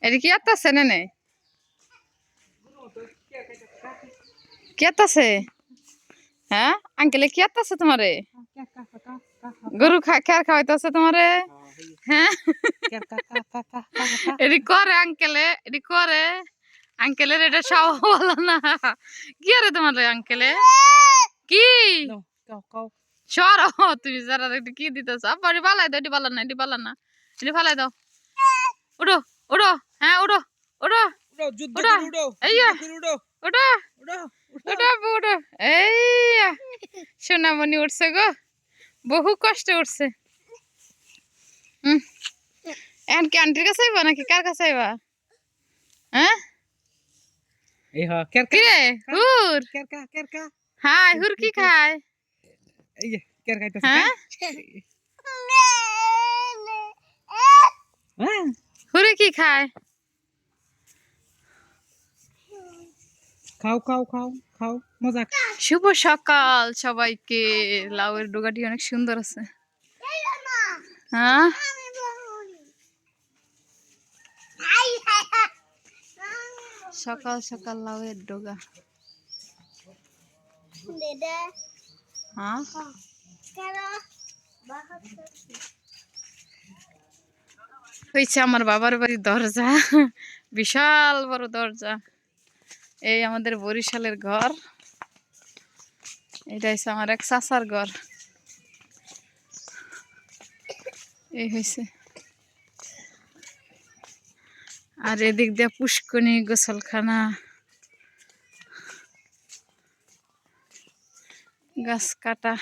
এটা কি আছে না নেই কি আছে হ্যাঁ আঙ্কেলে কি আছে তোমারে গরু খেয়ার খাওয়াইতেছে তোমারে হ্যাঁ এটি করে আঙ্কেলে এটি করে আঙ্কেলের এটা সব বলো না কি আরে তোমার আঙ্কেলে কি সর তুমি যারা কি দিতেছ আবার পালাই দাও এটি পালান না এটি পালান না এটি ফালাই দাও উঠো উঠো হ্যাঁ উঠো উঠো উঠো এই উঠো উঠো উঠো এই সোনামণি উঠছে গো বহু কষ্ট উঠছে এখন কি আন্টির কাছে আইবা নাকি কার কাছে আইবা হ্যাঁ কি রে হুর হাই হুর কি খায় হ্যাঁ হুরে কি খায় খাও খাও খাও খাও মজা শুভ সকাল সবাইকে লাউয়ের ডোগাটি অনেক সুন্দর আছে হ্যাঁ সকাল সকাল লাউয়ের ডোগা হ্যাঁ হয়েছে আমার বাবার বাড়ির দরজা বিশাল বড় দরজা এই আমাদের বরিশালের ঘর এটা হচ্ছে আমার এক চাচার ঘর এই হয়েছে আর এদিক দিয়ে পুষ্কনি গোসলখানা গাছ কাটা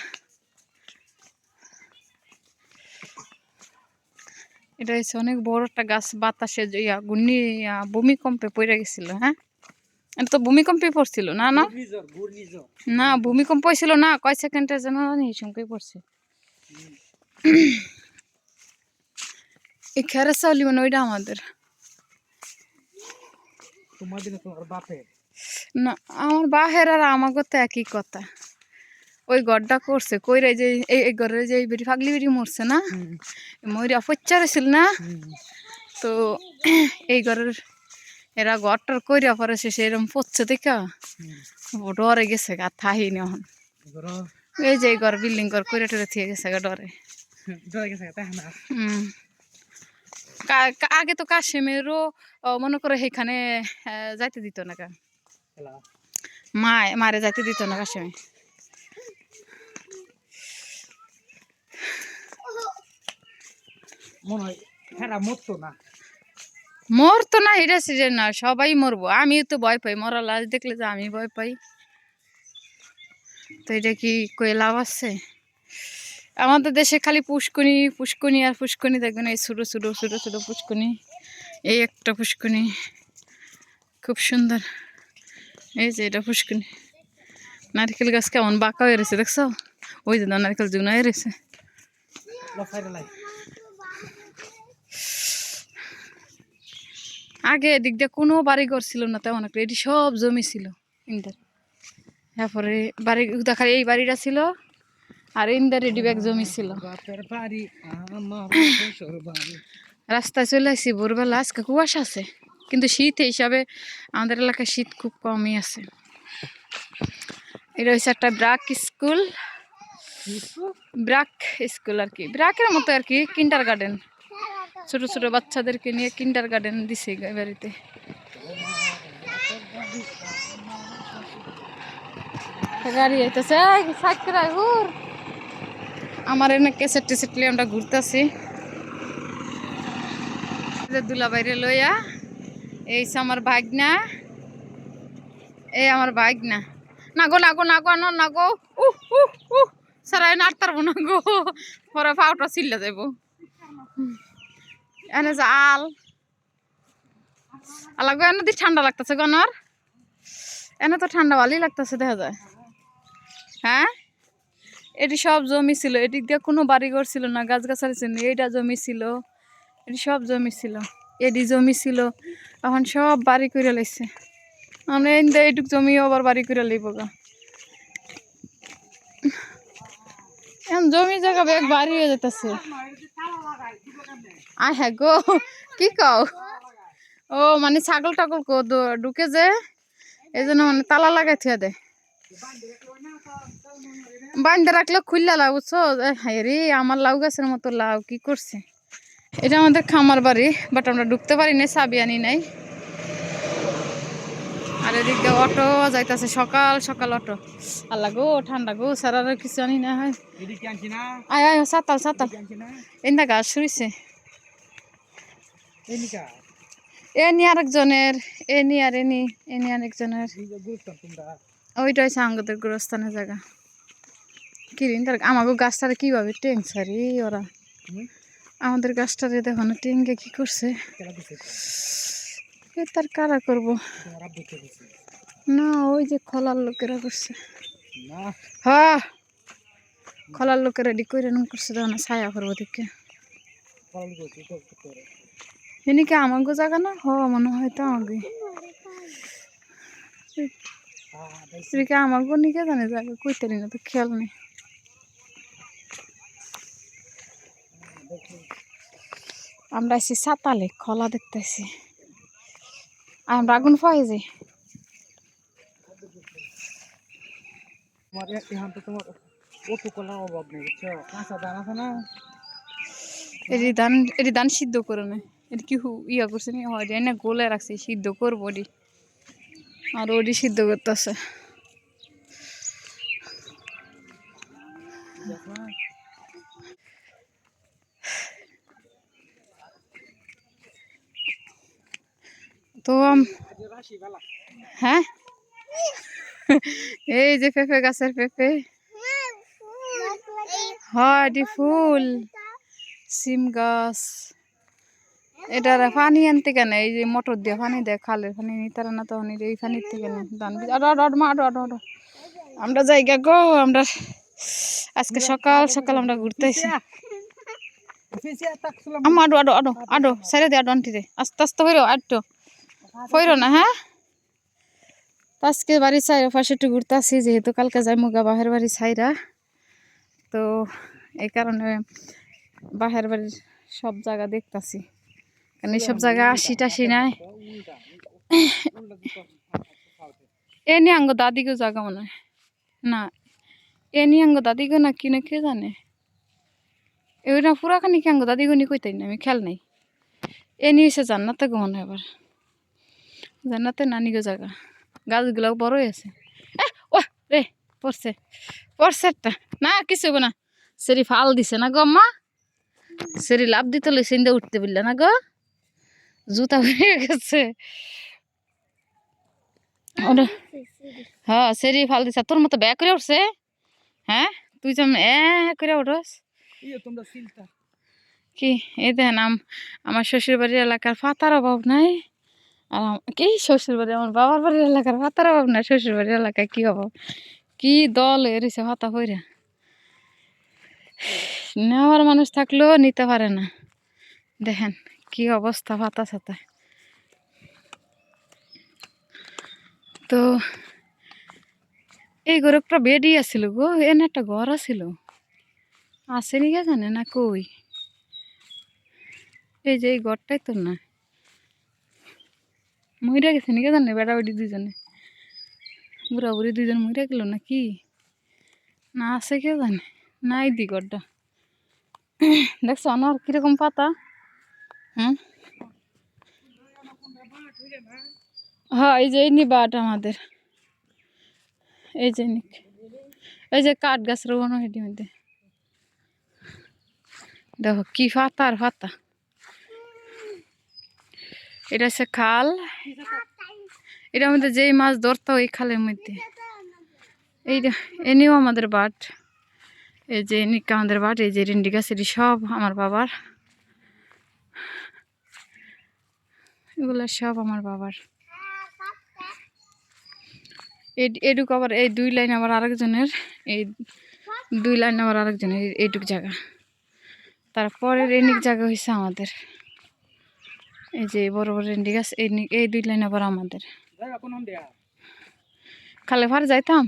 এটা হচ্ছে অনেক বড় একটা গাছ বাতাসে ঘূর্ণি ভূমিকম্পে পড়ে গেছিল হ্যাঁ এটা তো ভূমিকম্পে পড়ছিল না না না ভূমিকম্প হয়েছিল না কয় সেকেন্ডের যেন সঙ্গে পড়ছে এই খেরা চাউলি মানে ওইটা আমাদের না আমার বাহের আর আমাকে তো একই কথা ওই গড়টা করছে কইরা যে এই ঘরের যে বেটি ফাগলি বেটি মরছে না ময়রা ফচ্চারে ছিল না তো এই ঘরের এরা ঘরটার কইরা পরে সেরকম পড়ছে দেখা ডরে গেছে গা থাহিনি এখন এই যে ঘর বিল্ডিং ঘর কইরা টরে থিয়ে গেছে গা ডরে আগে তো কাশেমেরও মনে করে সেখানে যাইতে দিত না কা মারে যাইতে দিত না কাশেমে মরতো না এটা সিজন না সবাই মরবো আমিও তো ভয় পাই মরা লাশ দেখলে যে আমি ভয় পাই তো এটা কি কই লাভ আছে আমাদের দেশে খালি পুষ্কনি পুষ্কনি আর পুষ্কনি দেখবেন এই ছোটো ছোটো ছোটো ছোটো পুষ্কনি এই একটা পুষ্কনি খুব সুন্দর এই যে এটা পুষ্কনি নারকেল গাছ কেমন বাঁকা হয়ে রয়েছে দেখছো ওই যে নারকেল জুনা হয়ে রয়েছে আগে এদিক দিয়ে কোনো বাড়ি ঘর ছিল না তেমন একটা এটি সব জমি ছিল ইন্দার তারপরে বাড়ি দেখার এই বাড়িটা ছিল আর ইন্দার এডি ব্যাগ জমি ছিল রাস্তায় চলে আসছি ভোরবেলা আজকে কুয়াশা আছে কিন্তু শীত হিসাবে আমাদের এলাকায় শীত খুব কমই আছে এটা হচ্ছে একটা ব্রাক স্কুল ব্রাক স্কুল আর কি ব্রাকের মতো আর কি কিন্ডার গার্ডেন ছোট ছোট বাচ্চাদেরকে নিয়ে কিন্ডার গার্ডেন দিছে বাড়িতে গাড়ি আইতেছে আমার এনে কেসেট টেসেট লিয়ে আমরা ঘুরতেছি দুলা বাইরে লইয়া এই আমার ভাগনা এই আমার ভাগনা না গো না গো না গো না গো সারাই নাড়তারবো না গো পরে পাউটা চিল্লা যাইব এনে যে আলাগো এনে দি ঠান্ডা লাগতেছে গনর এনে তো ঠান্ডা ভালোই লাগতেছে দেখা যায় হ্যাঁ এটি সব জমি ছিল এদিক দিয়ে কোনো বাড়িঘর ছিল না গাছগাছালি ছিল এইটা জমি ছিল এটি সব জমি ছিল এডি জমি ছিল এখন সব বাড়ি করে লাইছে আমরা এইটুক জমি আবার বাড়ি করে লইব গা এখন জমি জায়গা বেগ বাড়ি হয়ে যেতেছে আয় হ্যাঁ গো কি কও ও মানে ছাগল টাগল ঢুকে যে এই জন্য মানে তালা লাগাই থুয়া দেয় বান্ধে রাখলে খুললা লাউ বুঝছো রে আমার লাউ গাছের মতো লাউ কি করছে এটা আমাদের খামার বাড়ি বাট আমরা ঢুকতে পারি না চাবি আনি নাই আর এদিক দিয়ে অটো যাইতেছে সকাল সকাল অটো আল্লাহ গো ঠান্ডা গো সারা কিছু আনি না হয় আয় আয় সাতাল সাতাল এন্দা গাছ শুইছে এ নি আরেকজনের এ নি আর এনি এনি আরেকজনের ওইটা হচ্ছে আমাদের গোরস্থানের জায়গা কিরিন তার আমাকে গাছটারে কিভাবে টেংসারি ওরা আমাদের গাছটারে দেখো না টেঙ্গে কি করছে এ তার কারা করবো না ওই যে খলার লোকেরা করছে হ্যাঁ খলার লোকেরা রেডি করে এরকম করছে দেখো না ছায়া করবো দেখে এনিকে আমাকে জায়গা না হ মনে হয় তো আমাকে আমাকে নিকে জানে জায়গা কইতারি না তো খেয়াল নেই আমরা আছি সাতালে খলা দেখতেছি আমরা আগুন পাই যে এটি ধান সিদ্ধ করে না এটি কি ইয়া করছে নি হয় না গোলে রাখছে সিদ্ধ করবো ওটি আর ওটি সিদ্ধ করতেছে তো হ্যাঁ এই যে পেঁপে গাছের পেঁপে হয় এটি ফুল সিম গাছ এটার পানি আনতে কেন এই যে মোটর দিয়ে পানি দেয় খালের পানি নিতে না তখন এই পানির থেকে না ধান আমরা জায়গা গো আমরা আজকে সকাল সকাল আমরা ঘুরতে আসি আডো আডো আডো আডো সাইডে দে আডো আন্টি রে আস্তে আস্তে হইরো আড্ডো হইরো না হ্যাঁ আজকে বাড়ি চাই পাশে একটু ঘুরতে আসি যেহেতু কালকে যাই মুগা বাহের বাড়ি ছাইরা তো এই কারণে বাহের বাড়ির সব জায়গা দেখতাছি কারণ এইসব জায়গা আসি টাসি নাই এ নিয়ে আঙ্গ দাদিগো জায়গা মনে হয় না এ নিয়ে আঙ্গ দাদিগো না কি না কে জানে এগুলো পুরাখানি কি আঙ্গ দাদিগো নি কইতাই না আমি খেয়াল নাই এ নিয়ে এসে জান্নাতে গো মনে হয় এবার জান্নাতে নানিগো জায়গা গাছগুলো বড় হয়েছে ও রে পড়ছে পড়ছে একটা না কিছু না সেরি ফাল দিছে না গো আম্মা সেরি লাভ দিতে লইছে ইন্দা উঠতে পারলে না গো জুতা হয়ে গেছে হ্যাঁ সেরি ফাল দিছে তোর মতো ব্যাগ করে উঠছে হ্যাঁ তুই যেমন করে উঠস কি এই দেখেন আমার শ্বশুর বাড়ির এলাকার পাতার অভাব নাই আর কি শ্বশুর বাড়ি আমার বাবার বাড়ির এলাকার পাতার অভাব নাই শ্বশুর বাড়ির এলাকায় কি অভাব কি দল এরিছে পাতা হইরা নেওয়ার মানুষ থাকলেও নিতে পারে না দেখেন কি অবস্থা পাতা ছাতা তো এই ঘরে একটা বেডই আছিল গো এনে একটা ঘর আছিল আসেনি কে জানে না কই এই যে এই ঘরটাই তো না মহিরা গেছে নাকি জানে বেড়া বেড়ি দুজনে বুড়া বুড়ি দুজন মহিরা গেল না কি না আছে কেউ জানে নাই দি ঘরটা দেখছো আমার কিরকম পাতা হ্যাঁ হ্যাঁ এই যে এই নিবাট আমাদের এই যে এই যে কাঠ গাছ রোয়ানো হেঁটে মধ্যে দেখো কি পাতা আর পাতা এটা হচ্ছে খাল এটার মধ্যে যেই মাছ ধরতো ওই খালের মধ্যে এইটা এনেও আমাদের বাট এই যে নিকা আমাদের বাট এই যে রিন্ডি গাছ এটি সব আমার বাবার এগুলো সব আমার বাবার এইটুক আবার এই দুই লাইন আবার আরেকজনের এই দুই লাইন আবার আরেকজনের এইটুক জায়গা তারপরে রেনিক জায়গা হয়েছে আমাদের এই যে বড় বড় রেন্ডি গাছ এই দুই লাইন আবার আমাদের খালে ফার যাইতাম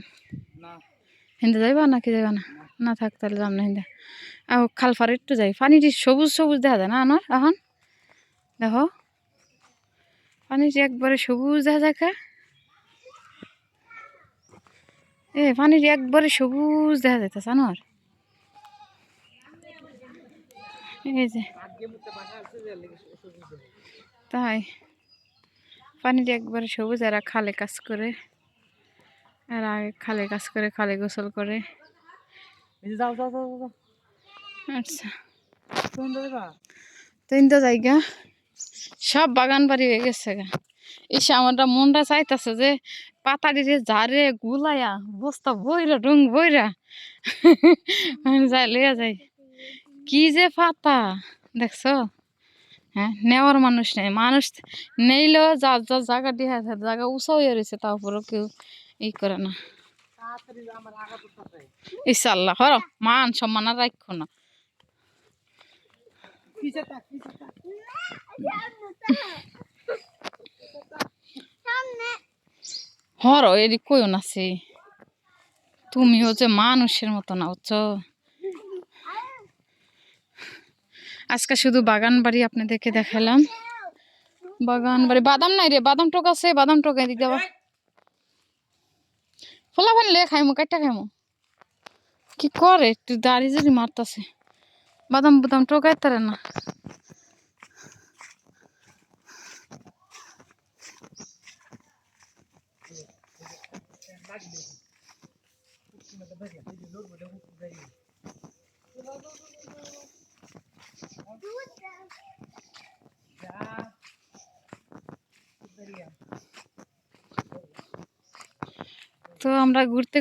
হিন্দে যাইবা নাকি যাইবা না না থাক তাহলে যাম না হিন্দে খাল ফার একটু যাই পানিটি সবুজ সবুজ দেখা যায় না আমার এখন দেখো পানিটি একবারে সবুজ দেখা দেখা। পানিটি একবারে সবুজ দেখা যাইতেছে জানোর। এই যে তাই পানিটি একবারে সবুজ। এরা খালে কাজ করে, এরা খালে কাজ করে, খালে গোসল করে। যাও যাও যাও যাও আচ্ছা তুমি তো জায়গা সব বাগান বাড়ি হয়ে গেছে গা। এসে আমার মনটা চাইতেছে যে পাতাড়ি রে ঝাড়ে গুলাইয়া বস্তা বইরা ডুং বইরা যাই লইয়া যাই। কি যে পাতা দেখছো। হ্যাঁ, নেওয়ার মানুষ নেই, মানুষ নেইলেও যার যার জায়গা দিয়ে জায়গা উঁচা হয়ে রয়েছে, তার উপরেও কেউ ই করে না। ইনশাল্লাহ হর মান সম্মান আর রাখো না। হর এদিক কইও না সে, তুমি হচ্ছে মানুষের মতো না বুঝছো। আজকে শুধু বাগান বাড়ি আপনাদেরকে দেখালাম। বাগান বাড়ি বাদাম নাই রে, বাদাম টোক আছে, বাদাম টোক এদিক দেওয়া ফোলা ফানলে খাইমু কাটটা খাইমু। কি করে একটু দাড়ি যদি মারতাছে, বাদাম বুদাম টোকাই তারে না। তো আমরা ঘুরতে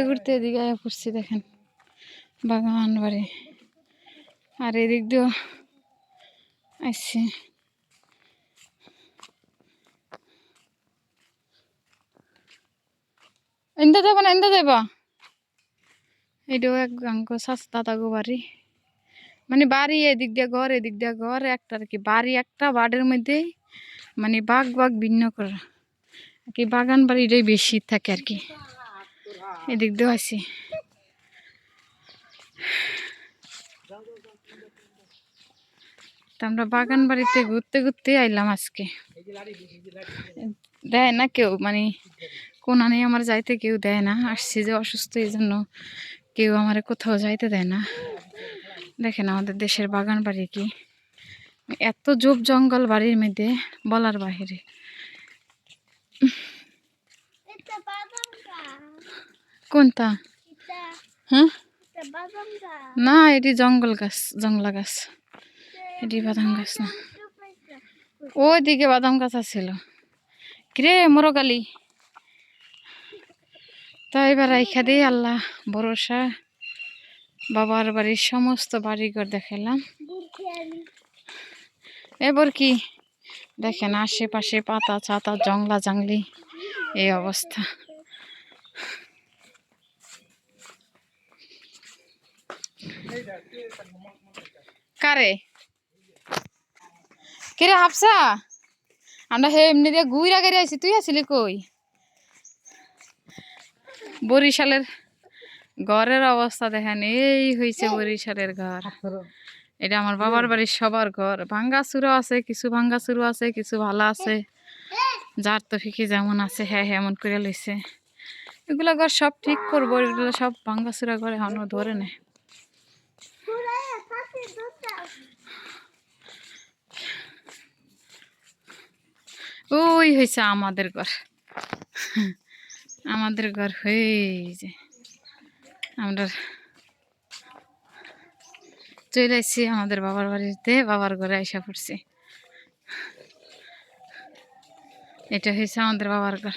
ঘুরতে এদিকে আয়া পড়ছি দেখেন বাগান বাড়ি। আর এদিক দিয়েও আসছি। ইন্দা যাবা না, ইন্দা যাবা। এটাও এক গাঙ্গ দাদা গো বাড়ি, মানে বাড়ি এদিক দিয়ে ঘর, এদিক দিয়ে ঘর একটা আর কি। বাড়ি একটা বাড়ির মধ্যে মানে বাঘ বাঘ ভিন্ন করা আর কি। বাগান বাড়িটাই বেশি থাকে আর কি। এদিক দিয়ে আসি। আমরা বাগান বাড়িতে ঘুরতে ঘুরতে আইলাম আজকে। দেয় না কেউ, মানে কোন আনে আমার যাইতে কেউ দেয় না। আসছি যে অসুস্থ, এই জন্য কেউ আমার কোথাও যাইতে দেয় না। দেখেন আমাদের দেশের বাগান বাড়ি কি এত ঝোপ জঙ্গল বাড়ির মধ্যে বলার বাহিরে। কোনটা? হ্যাঁ না, এটি জঙ্গল গাছ, জংলা গাছ। এটি বাদাম গাছ না। ওইদিকে বাদাম গাছ আছিল। কিরে মোরগালি। তো এবার রাইখা দিই, আল্লাহ ভরসা। বাবার বাড়ির সমস্ত বাড়িঘর দেখালাম। এবার কি দেখেন আশেপাশে পাতা ছাতা জংলা জাংলি এই অবস্থা। কারে কিরে হাফসা, আমরা হে এমনি দিয়ে ঘুইরা গেড়ে আইছি, তুই আসিলি কই? বরিশালের ঘরের অবস্থা দেখেন, এই হয়েছে বরিশালের ঘর। এটা আমার বাবার বাড়ির সবার ঘর। ভাঙ্গা চুরো আছে, কিছু ভাঙ্গা চুরো আছে, কিছু ভালো আছে। যার তো ফিকি যেমন আছে হ্যাঁ এমন করে লইছে। এগুলো ঘর সব ঠিক করবো, এগুলো সব ভাঙ্গা চুরা ঘরে এখনো ধরে নেই। ওই হয়েছে আমাদের ঘর, আমাদের ঘর হয়ে যে আমরা চলে আসছি আমাদের বাবার বাড়িতে, বাবার ঘরে আইসা পড়ছি। এটা হয়েছে আমাদের বাবার ঘর।